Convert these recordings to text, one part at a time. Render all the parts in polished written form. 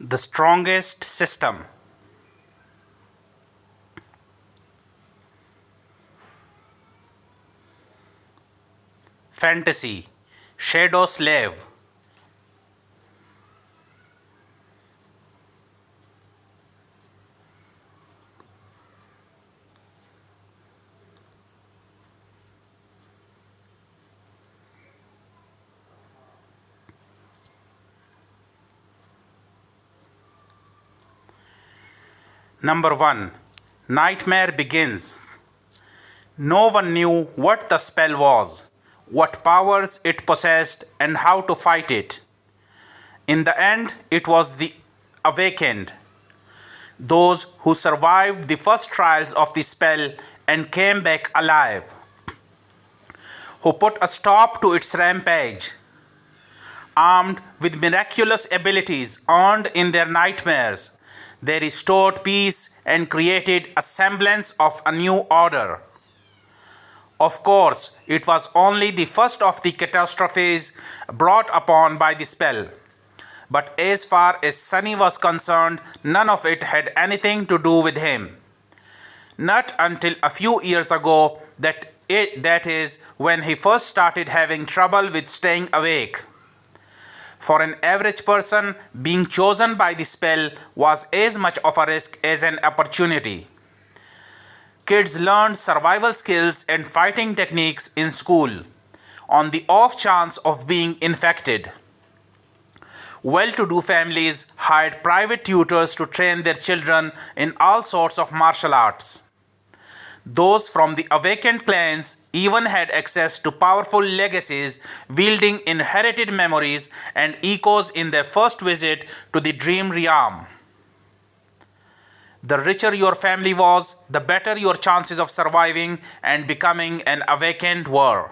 The strongest system. Fantasy. 2.Slave. Number 1. Nightmare begins. No one knew what the spell was, what powers it possessed, and how to fight it. In the end, it was the awakened, those who survived the first trials of the spell and came back alive, who put a stop to its rampage. Armed with miraculous abilities earned in their nightmares, they restored peace and created a semblance of a new order. Of course, it was only the first of the catastrophes brought upon by the spell. But as far as Sunny was concerned, none of it had anything to do with him. Not until a few years ago, that is, when he first started having trouble with staying awake. For an average person, being chosen by the spell was as much of a risk as an opportunity. Kids learned survival skills and fighting techniques in school, on the off chance of being infected. Well to do families hired private tutors to train their children in all sorts of martial arts. Those from the awakened clans even had access to powerful legacies wielding inherited memories and echoes in their first visit to the dream realm. The richer your family was, the better your chances of surviving and becoming an awakened were.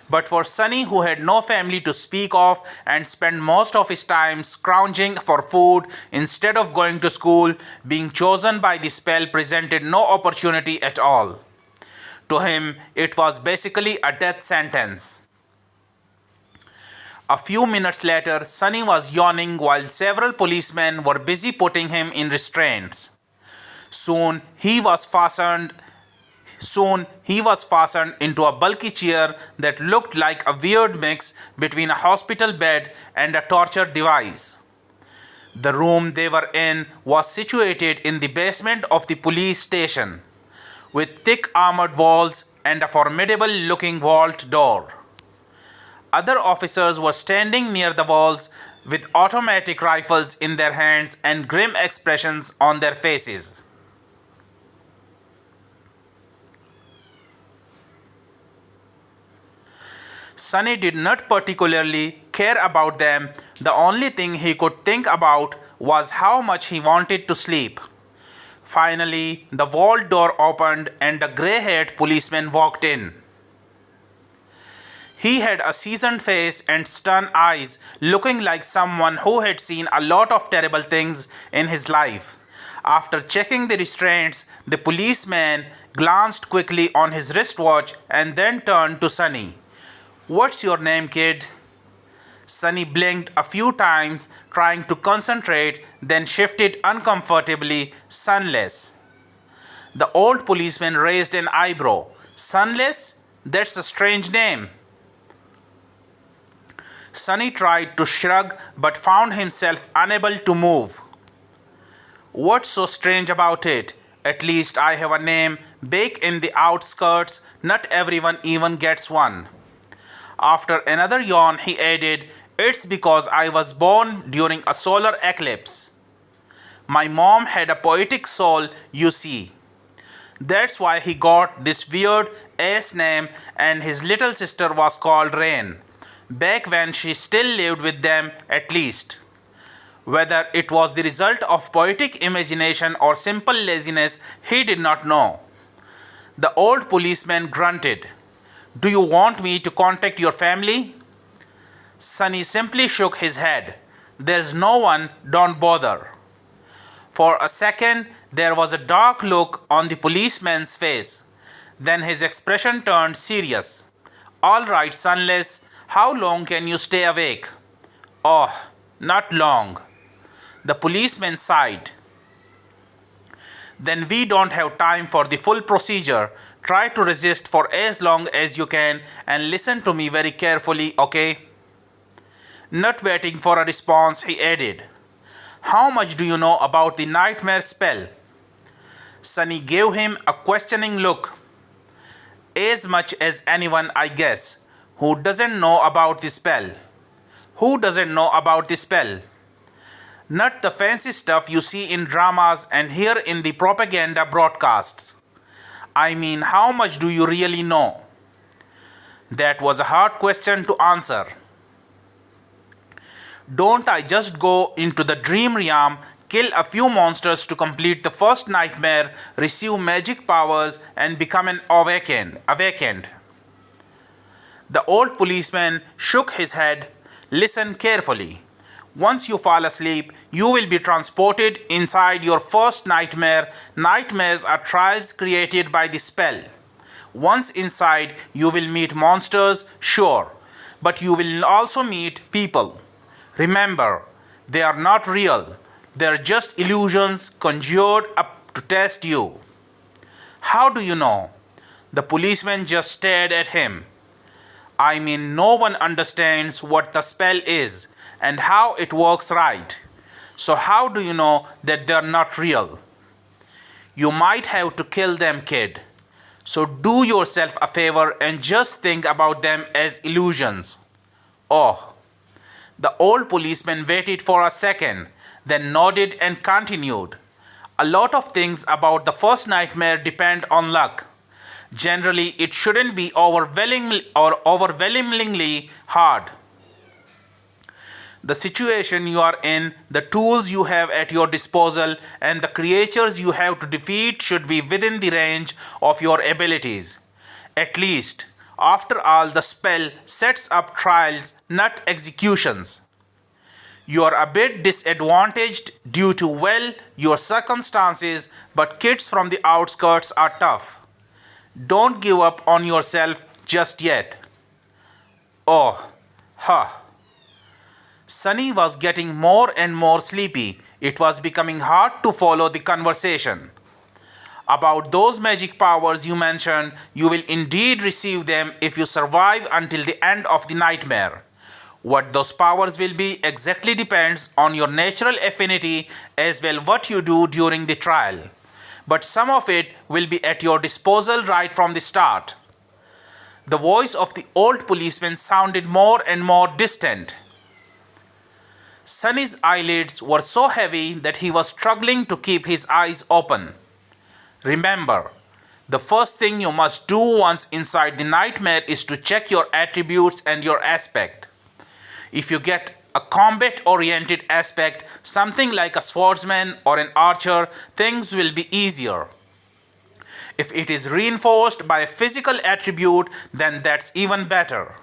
But for Sunny, who had no family to speak of and spent most of his time scrounging for food instead of going to school, being chosen by the spell presented no opportunity at all. To him, it was basically a death sentence. A few minutes later, Sunny was yawning while several policemen were busy putting him in restraints. Soon he was fastened into a bulky chair that looked like a weird mix between a hospital bed and a torture device. The room they were in was situated in the basement of the police station, with thick armored walls and a formidable looking vault door. Other officers were standing near the walls with automatic rifles in their hands and grim expressions on their faces. Sunny did not particularly care about them. The only thing he could think about was how much he wanted to sleep. Finally, the vault door opened and a grey-haired policeman walked in. He had a seasoned face and stern eyes, looking like someone who had seen a lot of terrible things in his life. After checking the restraints, the policeman glanced quickly on his wristwatch and then turned to Sunny. "What's your name, kid?" Sunny blinked a few times, trying to concentrate, then shifted uncomfortably, "Sunless." The old policeman raised an eyebrow. "Sunless? That's a strange name." Sunny tried to shrug but found himself unable to move. "What's so strange about it? At least I have a name back in the outskirts. Not everyone even gets one." After another yawn, he added, "It's because I was born during a solar eclipse. My mom had a poetic soul, you see. That's why he got this weird ass name, and his little sister was called Rain. Back when she still lived with them, at least." Whether it was the result of poetic imagination or simple laziness, he did not know. The old policeman grunted. "Do you want me to contact your family?" Sunny simply shook his head. "There's no one, don't bother." For a second, there was a dark look on the policeman's face. Then his expression turned serious. "All right, Sunless, how long can you stay awake?" "Oh, not long." The policeman sighed. Then we don't have time for the full procedure. Try to resist for as long as you can and listen to me very carefully, okay? Not waiting for a response, he added, "How much do you know about the nightmare spell?" Sunny gave him a questioning look. "As much as anyone, I guess. Who doesn't know about the spell?" "Who doesn't know about the spell?" "Not the fancy stuff you see in dramas and hear in the propaganda broadcasts. I mean, how much do you really know?" That was a hard question to answer. Don't I just go into the dream realm, kill a few monsters to complete the first nightmare, receive magic powers, and become an awakened? The old policeman shook his head. "Listen carefully. Once you fall asleep, you will be transported inside your first nightmare. Nightmares are trials created by the spell. Once inside, you will meet monsters, sure, but you will also meet people. Remember, they are not real. They're just illusions conjured up to test you." "How do you know?" The policeman just stared at him. "I mean, no one understands what the spell is and how it works right. So how do you know that they're not real?" "You might have to kill them, kid. So do yourself a favor and just think about them as illusions." "Oh." The old policeman waited for a second, then nodded and continued. "A lot of things about the first nightmare depend on luck. Generally, it shouldn't be overwhelmingly hard. The situation you are in, the tools you have at your disposal, and the creatures you have to defeat should be within the range of your abilities. At least, after all, the spell sets up trials, not executions. You are a bit disadvantaged due to, well, your circumstances, but kids from the outskirts are tough. Don't give up on yourself just yet." "Oh, huh." Sunny was getting more and more sleepy. It was becoming hard to follow the conversation. "About those magic powers you mentioned, you will indeed receive them if you survive until the end of the nightmare. What those powers will be exactly depends on your natural affinity as well what you do during the trial. But some of it will be at your disposal right from the start." The voice of the old policeman sounded more and more distant. Sunny's eyelids were so heavy that he was struggling to keep his eyes open. "Remember, the first thing you must do once inside the nightmare is to check your attributes and your aspect. If you get a combat-oriented aspect, something like a swordsman or an archer, things will be easier. If it is reinforced by a physical attribute, then that's even better.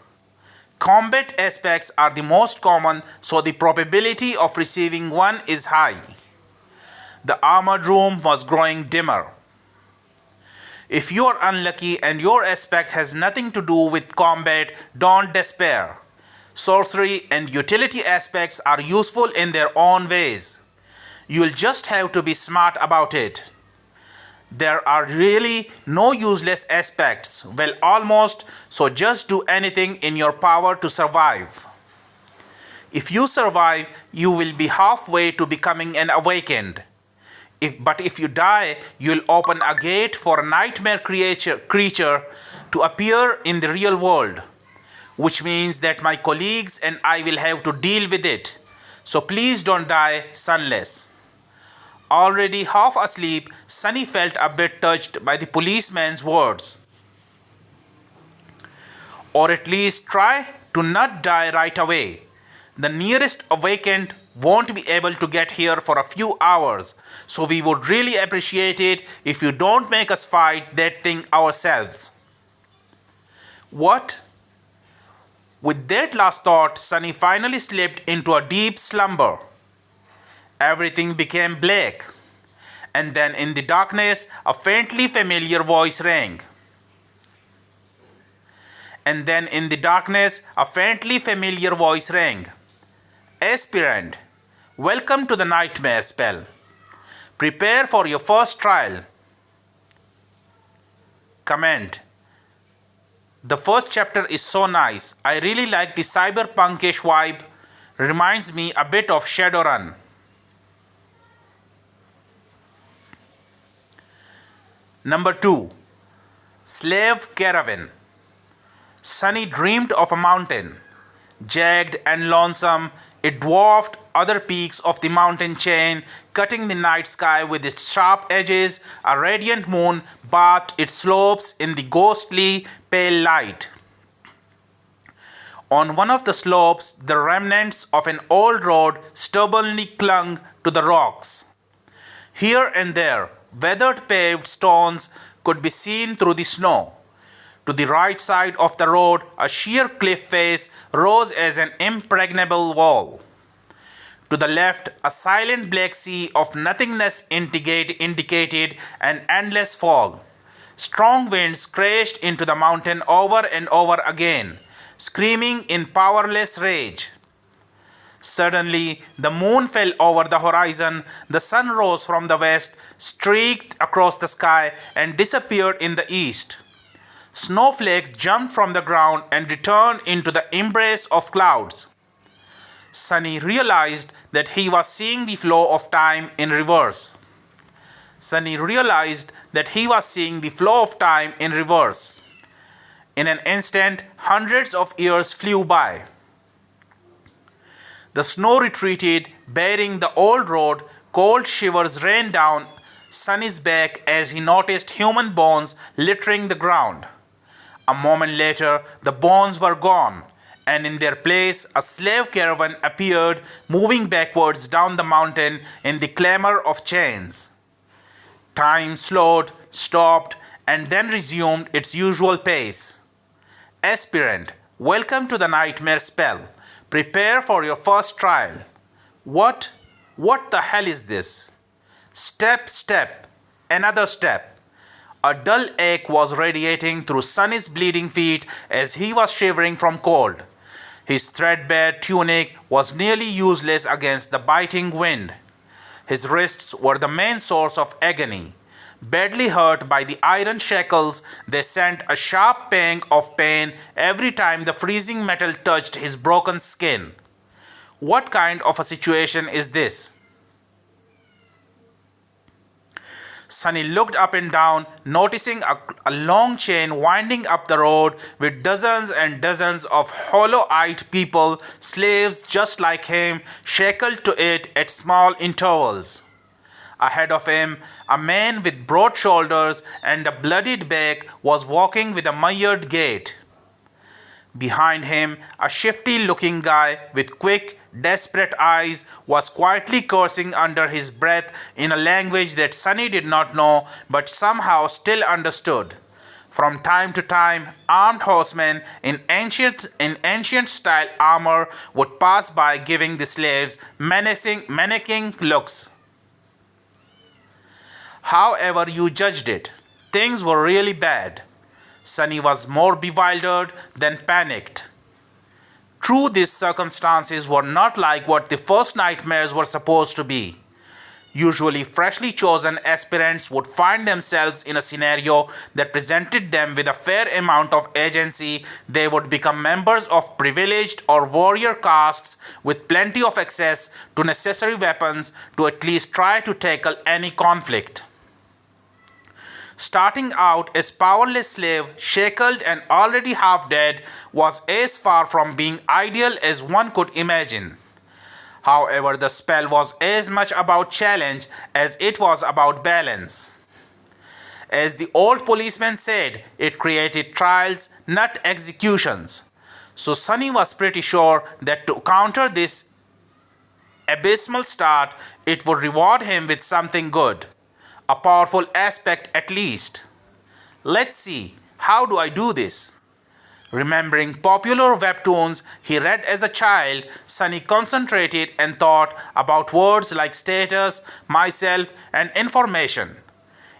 Combat aspects are the most common, so the probability of receiving one is high." The armored room was growing dimmer. "If you are unlucky and your aspect has nothing to do with combat, don't despair. Sorcery and utility aspects are useful in their own ways. You'll just have to be smart about it. There are really no useless aspects, well, almost, so just do anything in your power to survive. If you survive, you will be halfway to becoming an awakened. But if you die, you'll open a gate for a nightmare creature to appear in the real world, which means that my colleagues and I will have to deal with it. So please don't die sunless." Already half asleep, Sunny felt a bit touched by the policeman's words. "Or at least try to not die right away. The nearest awakened won't be able to get here for a few hours, so we would really appreciate it if you don't make us fight that thing ourselves." "What?" With that last thought, Sunny finally slipped into a deep slumber. Everything became black. And then in the darkness, a faintly familiar voice rang. "Aspirant, Welcome to the nightmare spell. Prepare for your first trial. Comment. The first chapter is so nice. I really like the cyberpunkish vibe. Reminds me a bit of Shadowrun. Number 2. Slave Caravan. Sunny dreamed of a mountain. Jagged and lonesome, it dwarfed other peaks of the mountain chain, cutting the night sky with its sharp edges. A radiant moon bathed its slopes in the ghostly pale light. On one of the slopes, the remnants of an old road stubbornly clung to the rocks. Here and there, weathered paved stones could be seen through the snow. To the right side of the road, a sheer cliff face rose as an impregnable wall. To the left, a silent black sea of nothingness indicated an endless fall. Strong winds crashed into the mountain over and over again, screaming in powerless rage. Suddenly, the moon fell over the horizon, the sun rose from the west, streaked across the sky, and disappeared in the east. Snowflakes jumped from the ground and returned into the embrace of clouds. Sunny realized that he was seeing the flow of time in reverse. Sunny realized that he was seeing the flow of time in reverse. In an instant, hundreds of years flew by. The snow retreated, bearing the old road. Cold shivers ran down Sunny's back as he noticed human bones littering the ground. A moment later, the bones were gone, and in their place, a slave caravan appeared, moving backwards down the mountain in the clamor of chains. Time slowed, stopped, and then resumed its usual pace. Aspirant, welcome to the nightmare spell. Prepare for your first trial. What the hell is this? Step, another step. A dull ache was radiating through Sunny's bleeding feet as he was shivering from cold. His threadbare tunic was nearly useless against the biting wind. His wrists were the main source of agony. Badly hurt by the iron shackles, they sent a sharp pang of pain every time the freezing metal touched his broken skin. What kind of a situation is this? Sunny looked up and down, noticing a long chain winding up the road with dozens and dozens of hollow-eyed people, slaves just like him, shackled to it at small intervals. Ahead of him, a man with broad shoulders and a bloodied back was walking with a mired gait. Behind him, a shifty-looking guy with quick, desperate eyes was quietly cursing under his breath in a language that Sunny did not know but somehow still understood. From time to time, armed horsemen in ancient style armor would pass by giving the slaves menacing looks. However you judged it, things were really bad. Sunny was more bewildered than panicked. True, these circumstances were not like what the first nightmares were supposed to be. Usually, freshly chosen aspirants would find themselves in a scenario that presented them with a fair amount of agency. They would become members of privileged or warrior castes with plenty of access to necessary weapons to at least try to tackle any conflict. Starting out as powerless slave, shackled and already half dead, was as far from being ideal as one could imagine. However, the spell was as much about challenge as it was about balance. As the old policeman said, it created trials, not executions. So Sunny was pretty sure that to counter this abysmal start, it would reward him with something good. A powerful aspect at least. Let's see, how do I do this? Remembering popular webtoons he read as a child, Sunny concentrated and thought about words like status, myself, and information.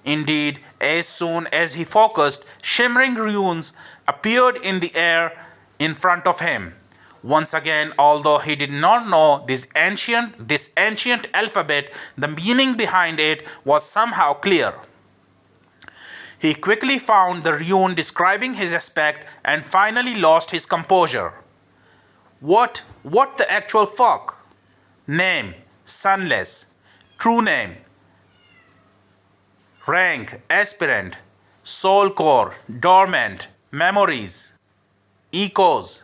Indeed, as soon as he focused, shimmering runes appeared in the air in front of him. Once again, although he did not know this ancient alphabet, the meaning behind it was somehow clear. He quickly found the rune describing his aspect and finally lost his composure. What the actual fuck? Name, sunless. True name, rank, aspirant. Soul core, dormant. Memories, echoes.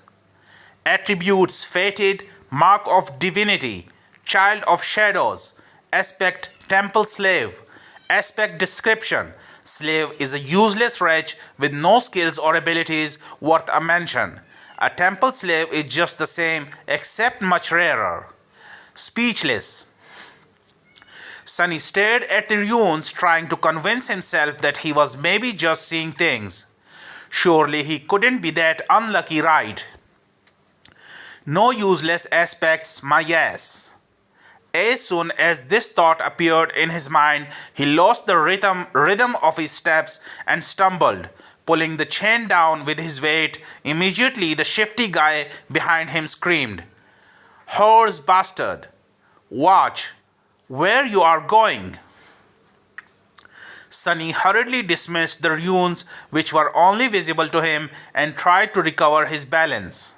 Attributes, fated, mark of divinity, child of shadows. Aspect, temple slave. Aspect description, slave is a useless wretch with no skills or abilities worth a mention. A temple slave is just the same except much rarer. Speechless. Sunny stared at the ruins, trying to convince himself that he was maybe just seeing things. Surely he couldn't be that unlucky, right? No useless aspects, my ass. As soon as this thought appeared in his mind, he lost the rhythm of his steps and stumbled, pulling the chain down with his weight. Immediately, the shifty guy behind him screamed, "Horse bastard! Watch where you are going!" Sunny hurriedly dismissed the runes which were only visible to him and tried to recover his balance.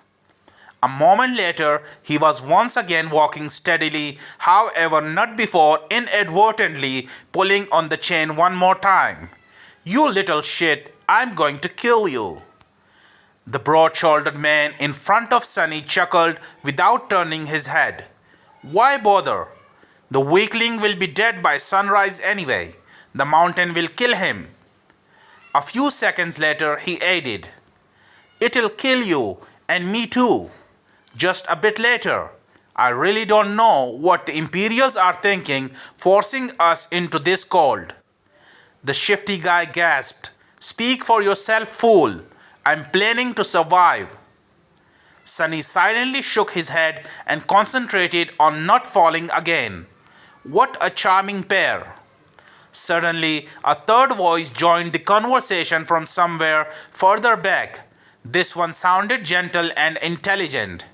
A moment later, he was once again walking steadily, however, not before inadvertently pulling on the chain one more time. "You little shit, I'm going to kill you." The broad shouldered man in front of Sunny chuckled without turning his head. "Why bother? The weakling will be dead by sunrise anyway. The mountain will kill him." A few seconds later, he added, "It'll kill you, and me too. Just a bit later. I really don't know what the Imperials are thinking, forcing us into this cold." The shifty guy gasped, "Speak for yourself, fool. I'm planning to survive." Sunny silently shook his head and concentrated on not falling again. What a charming pair. Suddenly, a third voice joined the conversation from somewhere further back. This one sounded gentle and intelligent.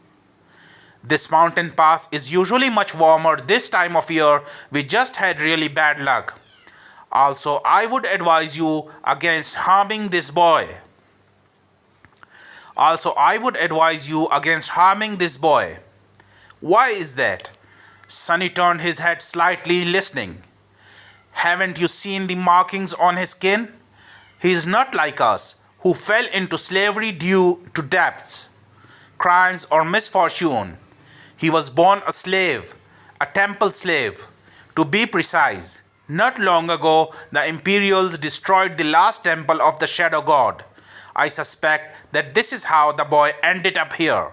"This mountain pass is usually much warmer this time of year. We just had really bad luck. Also, I would advise you against harming this boy. "Why is that?" Sunny turned his head slightly, listening. "Haven't you seen the markings on his skin? He is not like us, who fell into slavery due to debts, crimes, or misfortune. He was born a slave, a temple slave, to be precise. Not long ago, the Imperials destroyed the last temple of the Shadow God. I suspect that this is how the boy ended up here."